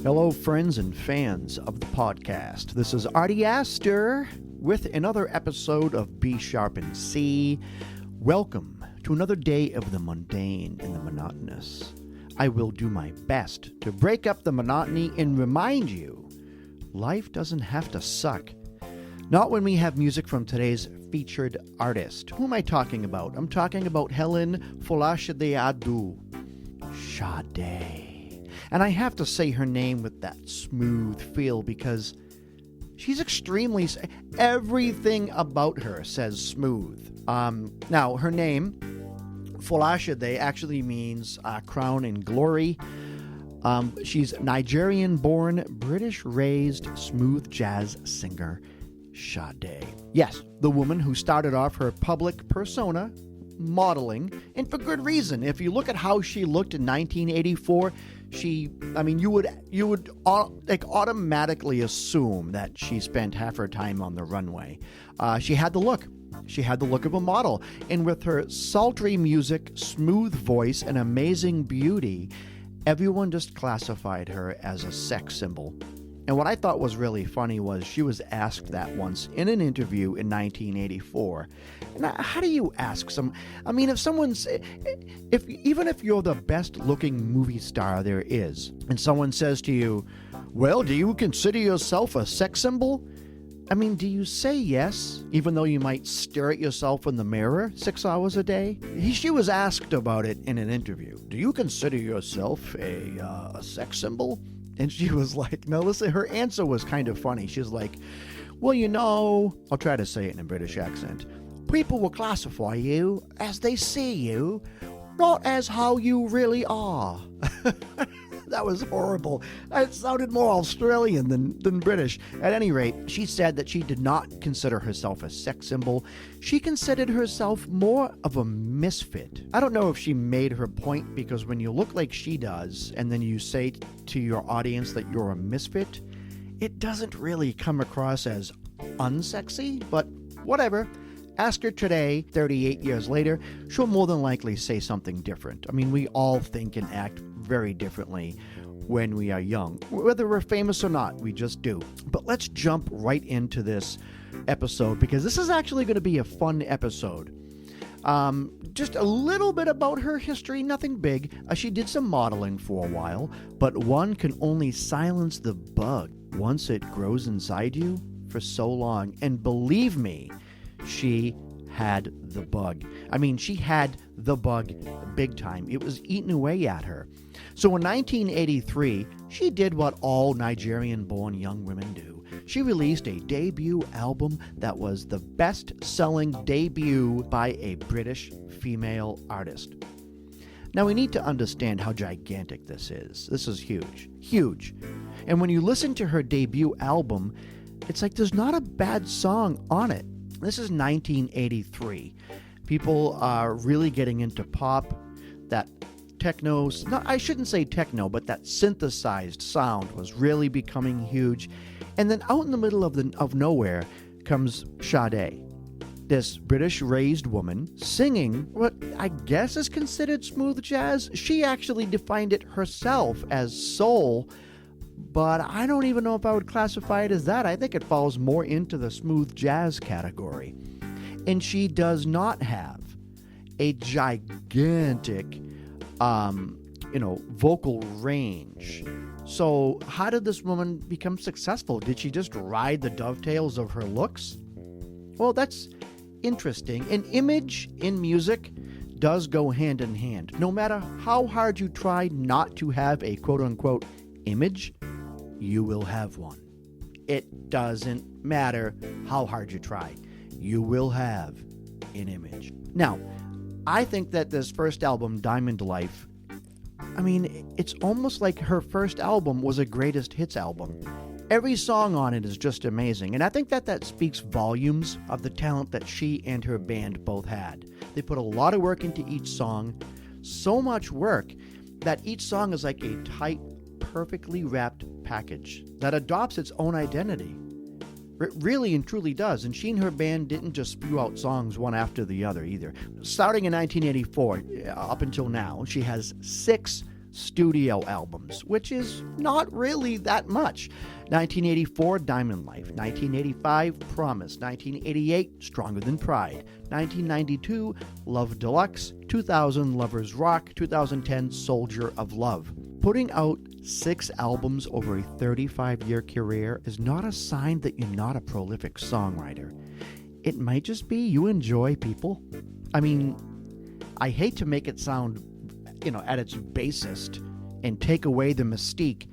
Hello, friends and fans of the podcast. This is Artie Astor with another episode of B Sharp and C. Welcome to another day of the mundane and the monotonous. I will do my best to break up the monotony and remind you, life doesn't have to suck. Not when we have music from today's featured artist. Who am I talking about? I'm talking about Helen Folashade Sade. And I have to say her name with that smooth feel because she's extremely... Everything about her says smooth. Now, her name, Folashade, actually means crown and glory. She's Nigerian-born, British-raised smooth jazz singer Sade. Yes, the woman who started off her public persona modeling, and for good reason. If you look at how she looked in 1984, you would automatically assume that she spent half her time on the runway. She had the look. She had the look of a model. And with her sultry music, smooth voice, and amazing beauty, everyone just classified her as a sex symbol. And what I thought was really funny was she was asked that once in an interview in 1984. Now, how do you ask even if you're the best looking movie star there is, and someone says to you, well, do you consider yourself a sex symbol? Do you say yes, even though you might stare at yourself in the mirror 6 hours a day? She was asked about it in an interview. Do you consider yourself a sex symbol? And she was like, no, listen, her answer was kind of funny. She's like, well, I'll try to say it in a British accent. People will classify you as they see you, not as how you really are. That was horrible. It sounded more Australian than British. At any rate, she said that she did not consider herself a sex symbol. She considered herself more of a misfit. I don't know if she made her point, because when you look like she does, and then you say to your audience that you're a misfit, it doesn't really come across as unsexy, but whatever. Ask her today, 38 years later, she'll more than likely say something different. We all think and act very differently when we are young. Whether we're famous or not, we just do. But let's jump right into this episode, because this is actually going to be a fun episode. Just a little bit about her history, nothing big. She did some modeling for a while, but one can only silence the bug once it grows inside you for so long. And believe me, she had the bug. She had the bug big time. It was eating away at her. So in 1983, she did what all Nigerian-born young women do. She released a debut album that was the best-selling debut by a British female artist. Now, we need to understand how gigantic this is. This is huge. Huge. And when you listen to her debut album, it's like there's not a bad song on it. This is 1983. People are really getting into pop. That techno, no, I shouldn't say techno, but that synthesized sound was really becoming huge. And then out in the middle of nowhere comes Sade, this British-raised woman singing what I guess is considered smooth jazz. She actually defined it herself as soul, but I don't even know if I would classify it as that. I think it falls more into the smooth jazz category. And she does not have a gigantic, vocal range. So how did this woman become successful? Did she just ride the dovetails of her looks? Well, that's interesting. An image in music does go hand in hand. No matter how hard you try not to have a quote-unquote image, you will have one. It doesn't matter how hard you try. You will have an image. Now, I think that this first album, Diamond Life, I mean, it's almost like her first album was a greatest hits album. Every song on it is just amazing, and I think that speaks volumes of the talent that she and her band both had. They put a lot of work into each song, so much work that each song is like a tight, perfectly wrapped package that adopts its own identity. It really and truly does, and she and her band didn't just spew out songs one after the other either. Starting in 1984, up until now, she has 6 studio albums, which is not really that much. 1984, Diamond Life. 1985, Promise. 1988, Stronger Than Pride. 1992, Love Deluxe. 2000, Lovers Rock. 2010, Soldier of Love. Putting out 6 albums over a 35-year career is not a sign that you're not a prolific songwriter. It might just be you enjoy people. I mean, I hate to make it sound, at its basest and take away the mystique.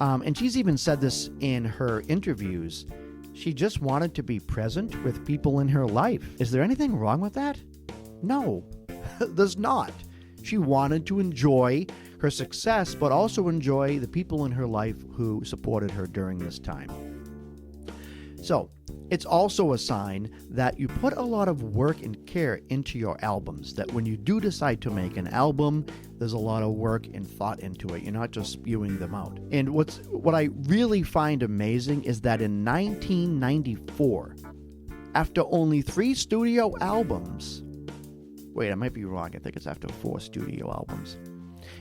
And she's even said this in her interviews. She just wanted to be present with people in her life. Is there anything wrong with that? No, there's not. She wanted to enjoy her success, but also enjoy the people in her life who supported her during this time. So, it's also a sign that you put a lot of work and care into your albums, that when you do decide to make an album, there's a lot of work and thought into it. You're not just spewing them out. And what I really find amazing is that in 1994, after only 3 studio albums, wait, I might be wrong. I think it's after 4 studio albums.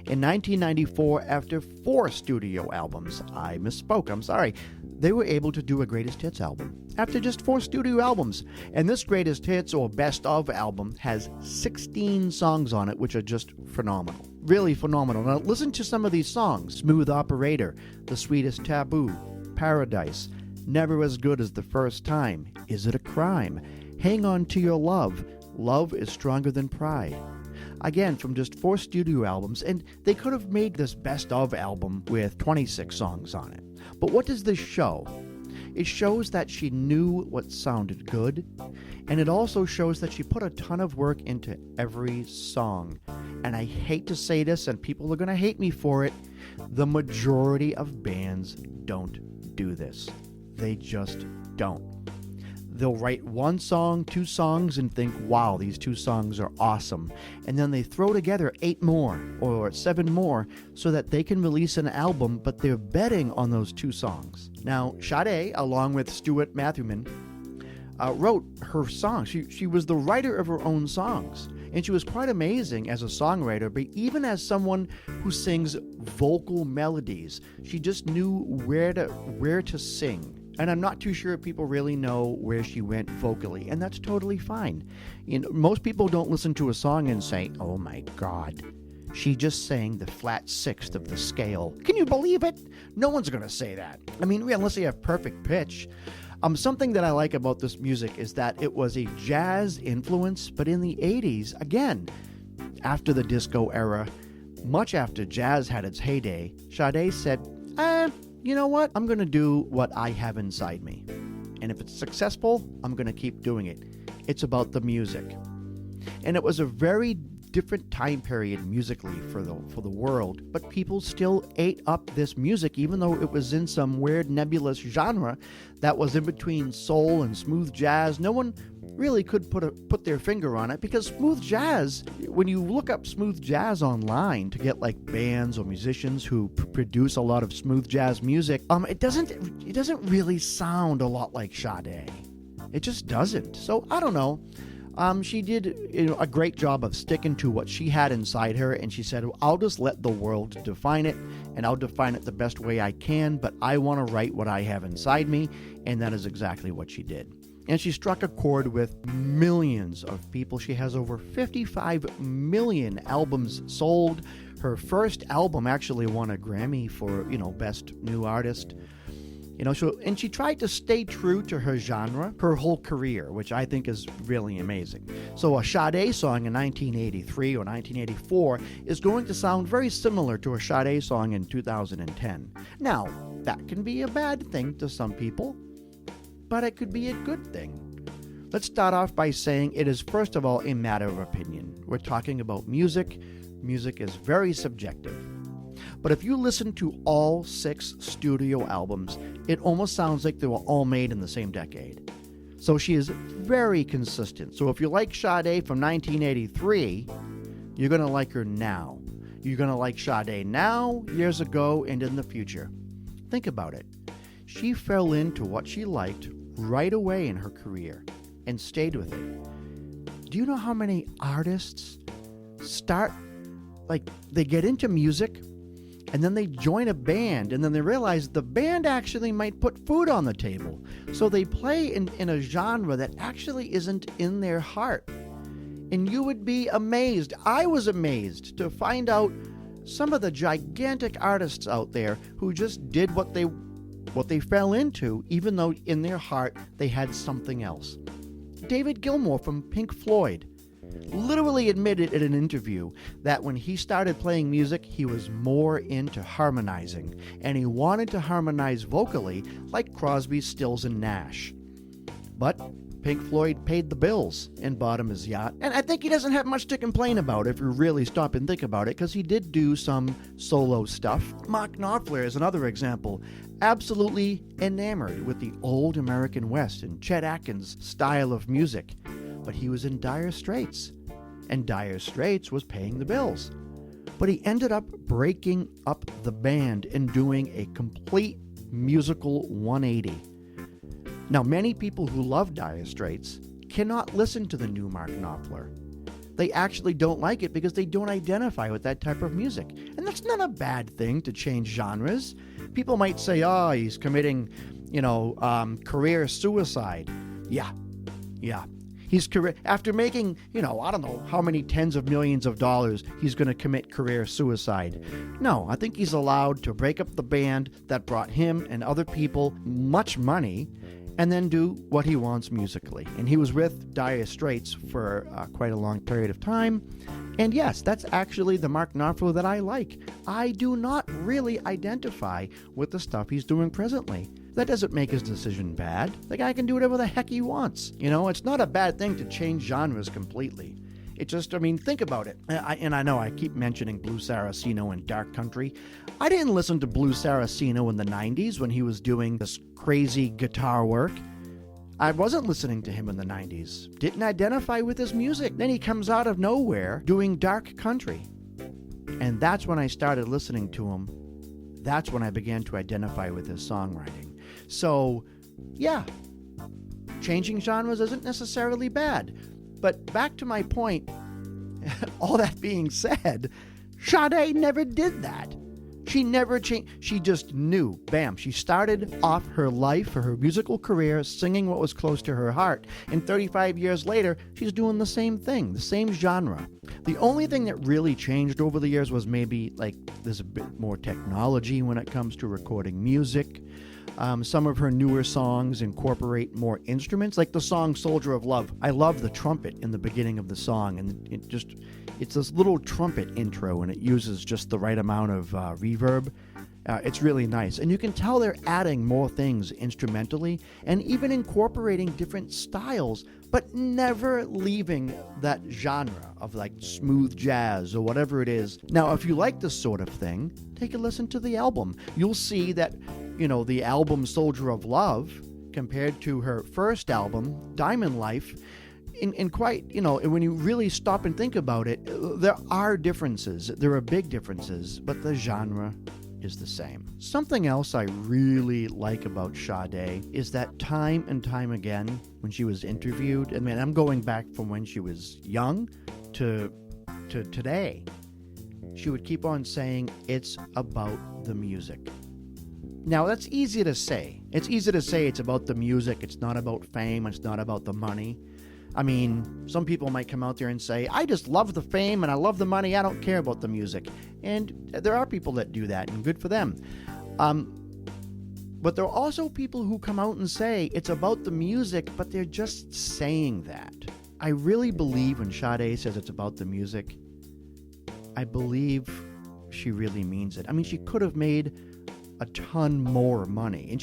In 1994, after 4 studio albums, I misspoke, I'm sorry, they were able to do a greatest hits album after just 4 studio albums. And this greatest hits or best of album has 16 songs on it, which are just phenomenal. Really phenomenal. Now listen to some of these songs. Smooth Operator, The Sweetest Taboo, Paradise, Never As Good As the First Time, Is It a Crime, Hang On to Your Love, Love is Stronger Than Pride. Again, from just 4 studio albums, and they could have made this best of album with 26 songs on it. But what does this show? It shows that she knew what sounded good, and it also shows that she put a ton of work into every song. And I hate to say this, and people are going to hate me for it, the majority of bands don't do this. They just don't. They'll write 1 song, 2 songs, and think, wow, these 2 songs are awesome. And then they throw together 8 more or 7 more so that they can release an album, but they're betting on those 2 songs. Now, Sade, along with Stuart Matthewman, wrote her songs. She was the writer of her own songs. And she was quite amazing as a songwriter, but even as someone who sings vocal melodies, she just knew where to sing. And I'm not too sure if people really know where she went vocally, and that's totally fine. Most people don't listen to a song and say, oh my God, she just sang the flat 6th of the scale. Can you believe it? No one's going to say that. I mean, unless you have perfect pitch. Something that I like about this music is that it was a jazz influence, but in the 80s, again, after the disco era, much after jazz had its heyday, Sade said, you know what? I'm going to do what I have inside me. And if it's successful, I'm going to keep doing it. It's about the music. And it was a very different time period musically for the world, but people still ate up this music, even though it was in some weird nebulous genre that was in between soul and smooth jazz. No one really could put their finger on it, because smooth jazz, when you look up smooth jazz online to get like bands or musicians who produce a lot of smooth jazz music, it doesn't really sound a lot like Sade. It just doesn't. So I don't know. She did a great job of sticking to what she had inside her, and she said, I'll just let the world define it, and I'll define it the best way I can, but I want to write what I have inside me, and that is exactly what she did. And she struck a chord with millions of people. She has over 55 million albums sold. Her first album actually won a Grammy for, Best New Artist. And she tried to stay true to her genre her whole career, which I think is really amazing. So a Sade song in 1983 or 1984 is going to sound very similar to a Sade song in 2010. Now, that can be a bad thing to some people, but it could be a good thing. Let's start off by saying it is, first of all, a matter of opinion. We're talking about music. music is very subjective. But if you listen to all 6 studio albums, it almost sounds like they were all made in the same decade. So she is very consistent. So if you like Sade from 1983, you're going to like her now. You're going to like Sade now, years ago, and in the future. Think about it. She fell into what she liked right away in her career and stayed with it. Do you know how many artists they get into music and then they join a band and then they realize the band actually might put food on the table. So they play in a genre that actually isn't in their heart. And you would be amazed. I was amazed to find out some of the gigantic artists out there who just did what they fell into, even though in their heart they had something else. David Gilmour from Pink Floyd literally admitted in an interview that when he started playing music, he was more into harmonizing, and he wanted to harmonize vocally like Crosby, Stills, and Nash. But Pink Floyd paid the bills and bought him his yacht, and I think he doesn't have much to complain about if you really stop and think about it, because he did do some solo stuff. Mark Knopfler is another example, absolutely enamored with the old American West and Chet Atkins' style of music. But he was in dire straits, and dire straits was paying the bills. But he ended up breaking up the band and doing a complete musical 180. Now, many people who love Dire Straits cannot listen to the new Mark Knopfler. They actually don't like it because they don't identify with that type of music. And that's not a bad thing to change genres. People might say, oh, he's committing, career suicide. Yeah. After making, I don't know how many tens of millions of dollars, he's going to commit career suicide. No, I think he's allowed to break up the band that brought him and other people much money and then do what he wants musically. And he was with Dire Straits for quite a long period of time. And yes, that's actually the Mark Knopfler that I like. I do not really identify with the stuff he's doing presently. That doesn't make his decision bad. The guy can do whatever the heck he wants. It's not a bad thing to change genres completely. It just, think about it. I know I keep mentioning Blue Saraceno and Dark Country. I didn't listen to Blue Saraceno in the 90s when he was doing this crazy guitar work. I wasn't listening to him in the 90s. Didn't identify with his music. Then he comes out of nowhere doing Dark Country. And that's when I started listening to him. That's when I began to identify with his songwriting. So, yeah, changing genres isn't necessarily bad. But back to my point, all that being said, Sade never did that. She never changed. She just knew. Bam. She started off her life, her musical career, singing what was close to her heart. And 35 years later, she's doing the same thing, the same genre. The only thing that really changed over the years was maybe there's a bit more technology when it comes to recording music. Some of her newer songs incorporate more instruments, like the song Soldier of Love. I love the trumpet in the beginning of the song, and it's this little trumpet intro, and it uses just the right amount of reverb. It's really nice. And you can tell they're adding more things instrumentally and even incorporating different styles, but never leaving that genre of smooth jazz or whatever it is. Now, if you like this sort of thing, take a listen to the album. You'll see that, the album Soldier of Love compared to her first album, Diamond Life, in quite, when you really stop and think about it, there are differences. There are big differences, but the genre is the same. Something else I really like about Sade is that time and time again, when she was interviewed, I'm going back from when she was young to today, she would keep on saying, it's about the music. Now, that's easy to say. It's easy to say it's about the music, it's not about fame, it's not about the money. Some people might come out there and say, I just love the fame and I love the money, I don't care about the music. And there are people that do that, and good for them. But there are also people who come out and say it's about the music, but they're just saying that. I really believe when Sade says it's about the music, I believe she really means it. She could have made a ton more money. And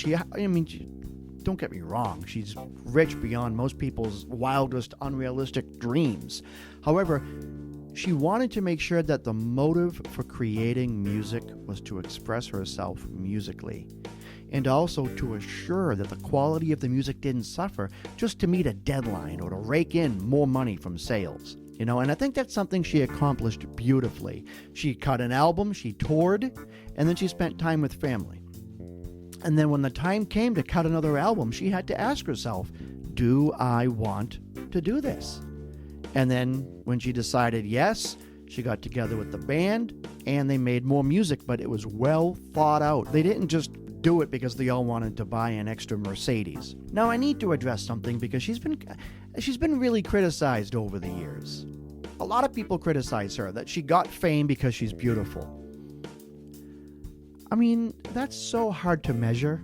don't get me wrong, she's rich beyond most people's wildest unrealistic dreams. However, She wanted to make sure that the motive for creating music was to express herself musically, and also to assure that the quality of the music didn't suffer just to meet a deadline or to rake in more money from sales. And I think that's something she accomplished beautifully. She cut an album, she toured, and then she spent time with family. And then when the time came to cut another album, she had to ask herself, do I want to do this? And then when she decided yes, she got together with the band and they made more music, but it was well thought out. They didn't just do it because they all wanted to buy an extra Mercedes. Now I need to address something because she's been really criticized over the years. A lot of people criticize her that she got fame because she's beautiful. I mean, that's so hard to measure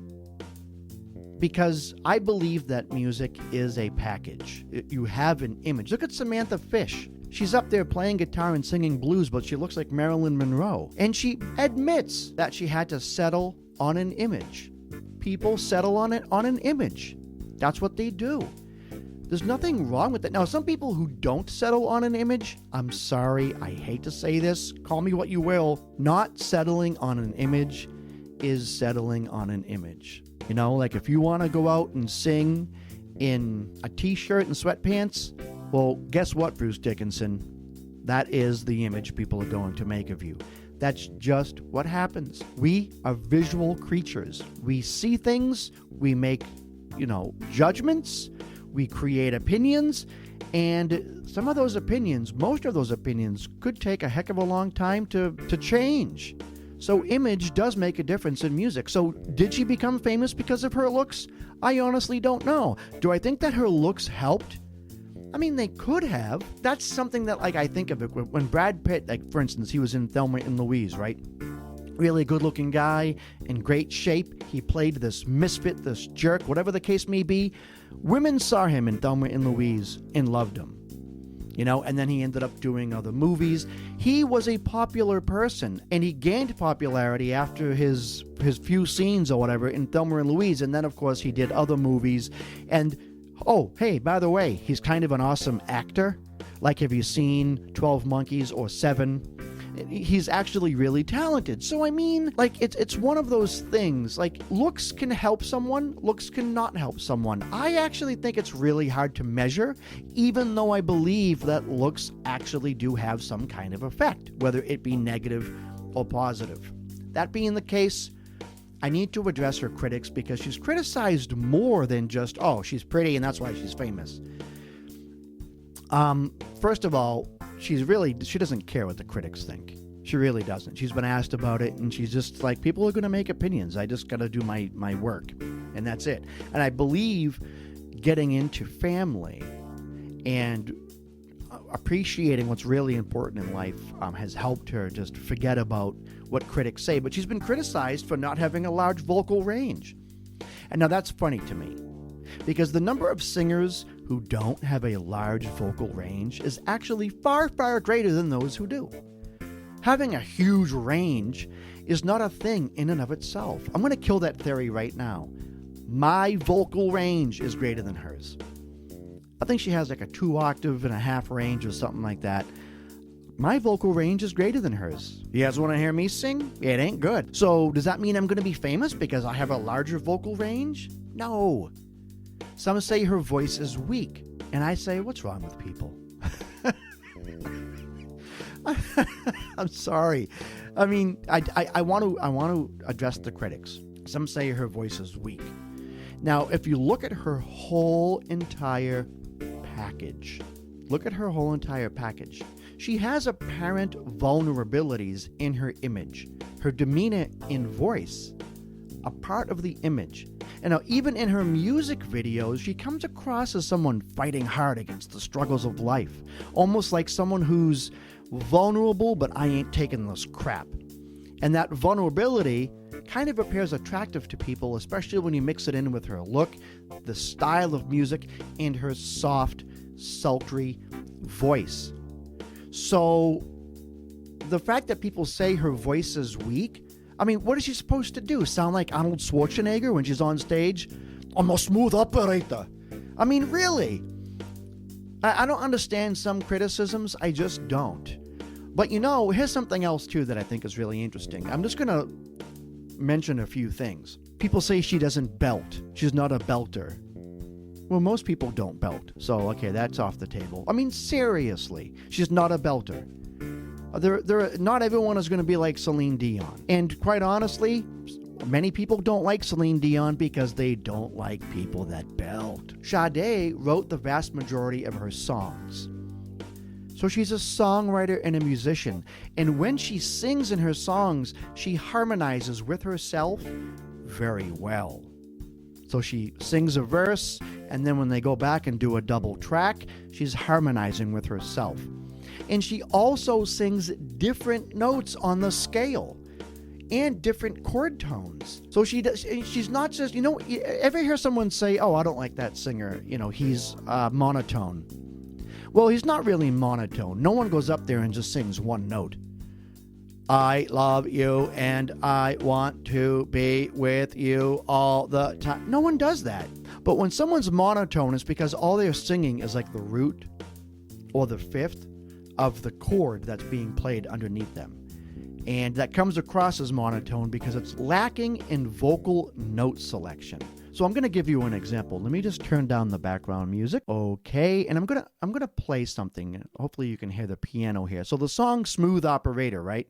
because I believe that music is a package. You have an image. Look at Samantha Fish. She's up there playing guitar and singing blues, but she looks like Marilyn Monroe. And she admits that she had to settle on an image. People settle on an image. That's what they do. There's nothing wrong with that. Now, some people who don't settle on an image, I'm sorry, I hate to say this, call me what you will, not settling on an image is settling on an image. Like if you want to go out and sing in a t-shirt and sweatpants, well, guess what, Bruce Dickinson? That is the image people are going to make of you. That's just what happens. We are visual creatures. We see things, we make, judgments, we create opinions, and some of those opinions, most of those opinions, could take a heck of a long time to change. So image does make a difference in music. So did she become famous because of her looks? I honestly don't know. Do I think that her looks helped? I mean, they could have. That's something that, I think of it when Brad Pitt, for instance, he was in Thelma and Louise, right? Really good-looking guy, in great shape. He played this misfit, this jerk, whatever the case may be. Women saw him in Thelma and Louise and loved him. And then he ended up doing other movies. He was a popular person, and he gained popularity after his few scenes or whatever in Thelma and Louise. And then, of course, he did other movies. And, oh, hey, by the way, he's kind of an awesome actor. Have you seen 12 Monkeys or 7? He's actually really talented. So, I mean, it's one of those things. Looks can help someone, looks cannot help someone. I actually think it's really hard to measure, even though I believe that looks actually do have some kind of effect, whether it be negative or positive. That being the case, I need to address her critics because she's criticized more than just, oh, she's pretty and that's why she's famous. First of all, she doesn't care what the critics think. She really doesn't. She's been asked about it, and she's just like, people are going to make opinions. I just got to do my work, and that's it. And I believe getting into family and appreciating what's really important in life has helped her just forget about what critics say. But she's been criticized for not having a large vocal range. And now that's funny to me, because the number of singers who don't have a large vocal range is actually far, far greater than those who do. Having a huge range is not a thing in and of itself. I'm going to kill that theory right now. My vocal range is greater than hers. I think she has a 2.5 range or something like that. My vocal range is greater than hers. You guys want to hear me sing? It ain't good. So does that mean I'm going to be famous because I have a larger vocal range? No. Some say her voice is weak, and I say, what's wrong with people? I'm sorry. I mean, I want to address the critics. Some say her voice is weak. Now, if you look at her whole entire package, she has apparent vulnerabilities in her image, her demeanor in voice, a part of the image. And now, even in her music videos, she comes across as someone fighting hard against the struggles of life, almost like someone who's vulnerable, but I ain't taking this crap. And that vulnerability kind of appears attractive to people, especially when you mix it in with her look, the style of music, and her soft, sultry voice. So the fact that people say her voice is weak, I mean, what is she supposed to do? Sound like Arnold Schwarzenegger when she's on stage? I'm a smooth operator. I mean, really? I don't understand some criticisms. I just don't. But here's something else too that I think is really interesting. I'm just going to mention a few things. People say she doesn't belt. She's not a belter. Well, most people don't belt. So, okay, that's off the table. I mean, seriously, she's not a belter. Not everyone is going to be like Celine Dion. And quite honestly, many people don't like Celine Dion because they don't like people that belt. Sade wrote the vast majority of her songs. So she's a songwriter and a musician. And when she sings in her songs, she harmonizes with herself very well. So she sings a verse, and then when they go back and do a double track, she's harmonizing with herself. And she also sings different notes on the scale and different chord tones. So she's not just, ever hear someone say, oh, I don't like that singer, he's monotone. Well, he's not really monotone. No one goes up there and just sings one note. I love you and I want to be with you all the time. No one does that. But when someone's monotone, it's because all they're singing is like the root or the fifth of the chord that's being played underneath them. And that comes across as monotone because it's lacking in vocal note selection. So I'm going to give you an example. Let me just turn down the background music. Okay, and I'm going to play something. Hopefully you can hear the piano here. So the song Smooth Operator, right?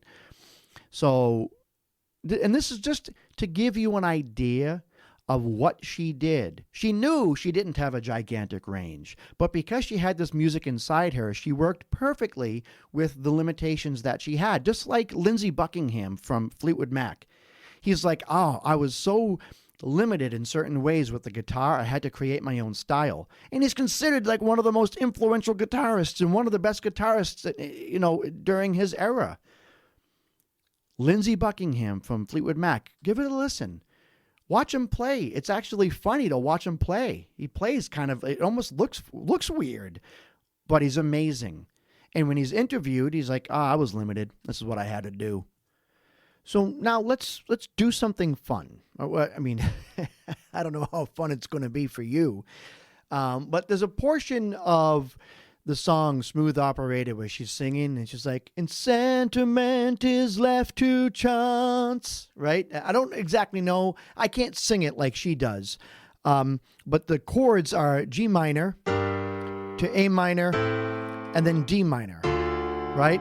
So, and this is just to give you an idea of what she did. She knew she didn't have a gigantic range, but because she had this music inside her, she worked perfectly with the limitations that she had, just like Lindsey Buckingham from Fleetwood Mac. He's like, I was so limited in certain ways with the guitar, I had to create my own style. And he's considered like one of the most influential guitarists and one of the best guitarists, during his era. Lindsey Buckingham from Fleetwood Mac. Give it a listen. Watch him play. It's actually funny to watch him play. He plays it almost looks weird, but he's amazing. And when he's interviewed, he's like, I was limited. This is what I had to do. So now let's do something fun. I mean, I don't know how fun it's going to be for you, but there's a portion of the song Smooth Operator where she's singing and she's like, and sentiment is left to chance, right? I don't exactly know. I can't sing it like she does. But the chords are G minor to A minor and then D minor, right?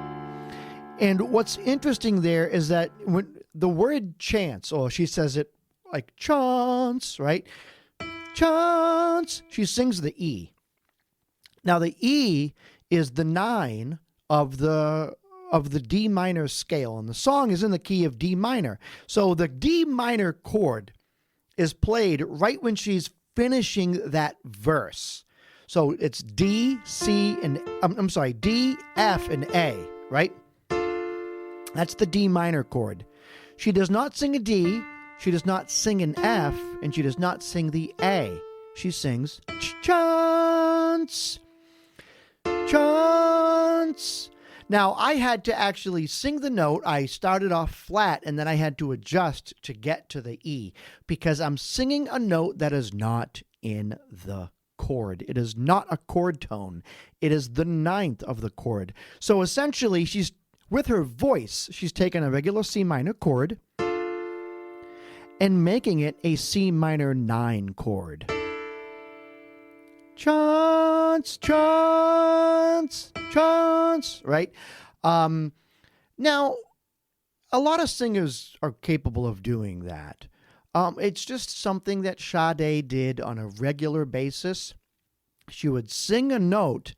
And what's interesting there is that when the word chance, or she says it like chance, right? Chance, she sings the E. Now the E is the 9 of the D minor scale, and the song is in the key of D minor. So the D minor chord is played right when she's finishing that verse. So it's D, C, and D, F, and A, right? That's the D minor chord. She does not sing a D, she does not sing an F, and she does not sing the A. She sings chance. Chance. Now, I had to actually sing the note. I started off flat, and then I had to adjust to get to the E because I'm singing a note that is not in the chord. It is not a chord tone. It is the 9th of the chord. So essentially, with her voice, she's taken a regular C minor chord and making it a C minor 9 chord. Chance, chance, chance, right? Now, a lot of singers are capable of doing that. It's just something that Sade did on a regular basis. She would sing a note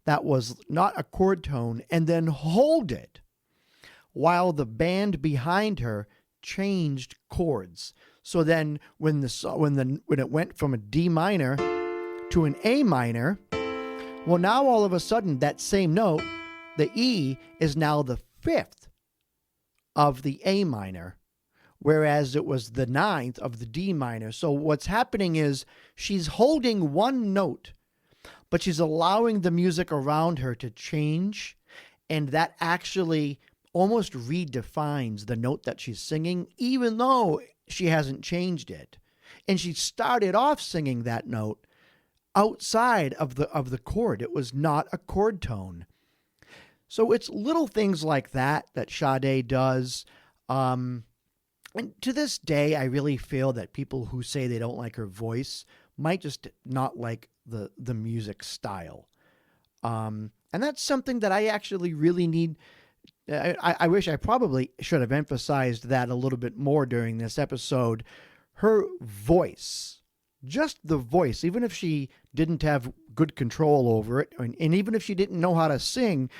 that was not a chord tone and then hold it while the band behind her changed chords. So then when it went from a D minor to an A minor, well, now all of a sudden that same note, the E, is now the 5th of the A minor, whereas it was the 9th of the D minor. So what's happening is she's holding one note, but she's allowing the music around her to change, and that actually almost redefines the note that she's singing, even though she hasn't changed it. And she started off singing that note outside of the chord. It was not a chord tone. So it's little things like that Sade does. And to this day, I really feel that people who say they don't like her voice might just not like the music style. And that's something that I actually really need. I wish I probably should have emphasized that a little bit more during this episode. Her voice, just the voice, even if she didn't have good control over it, and even if she didn't know how to sing,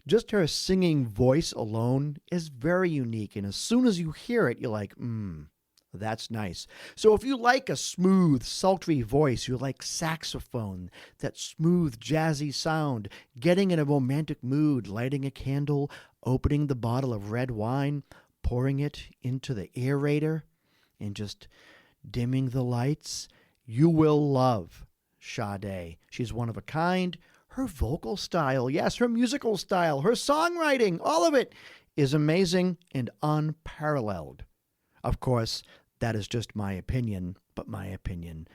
just her singing voice alone is very unique. And as soon as you hear it, you're like, that's nice. So if you like a smooth, sultry voice, you like saxophone, that smooth, jazzy sound, getting in a romantic mood, lighting a candle, opening the bottle of red wine, pouring it into the aerator, and just dimming the lights, you will love Sade. She's one of a kind. Her vocal style, yes, her musical style, her songwriting, all of it is amazing and unparalleled. Of course, that is just my opinion, but my opinion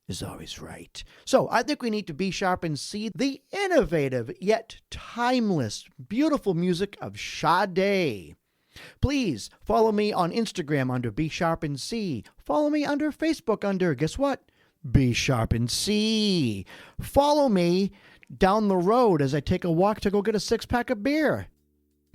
is always right. So I think we need to be sharp and see the innovative yet timeless, beautiful music of Sade. Please follow me on Instagram under Be Sharp and C. Follow me under Facebook under, guess what? Be Sharp and C. Follow me down the road as I take a walk to go get a 6-pack of beer.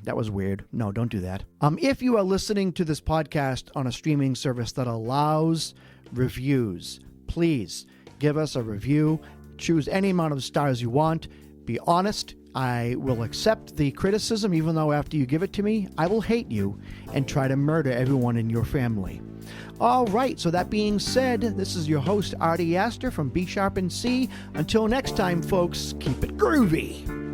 That was weird. No, don't do that. If you are listening to this podcast on a streaming service that allows reviews, please give us a review. Choose any amount of stars you want. Be honest. I will accept the criticism, even though after you give it to me, I will hate you and try to murder everyone in your family. All right, so that being said, this is your host, Artie Astor from Be Sharp and C. Until next time, folks, keep it groovy.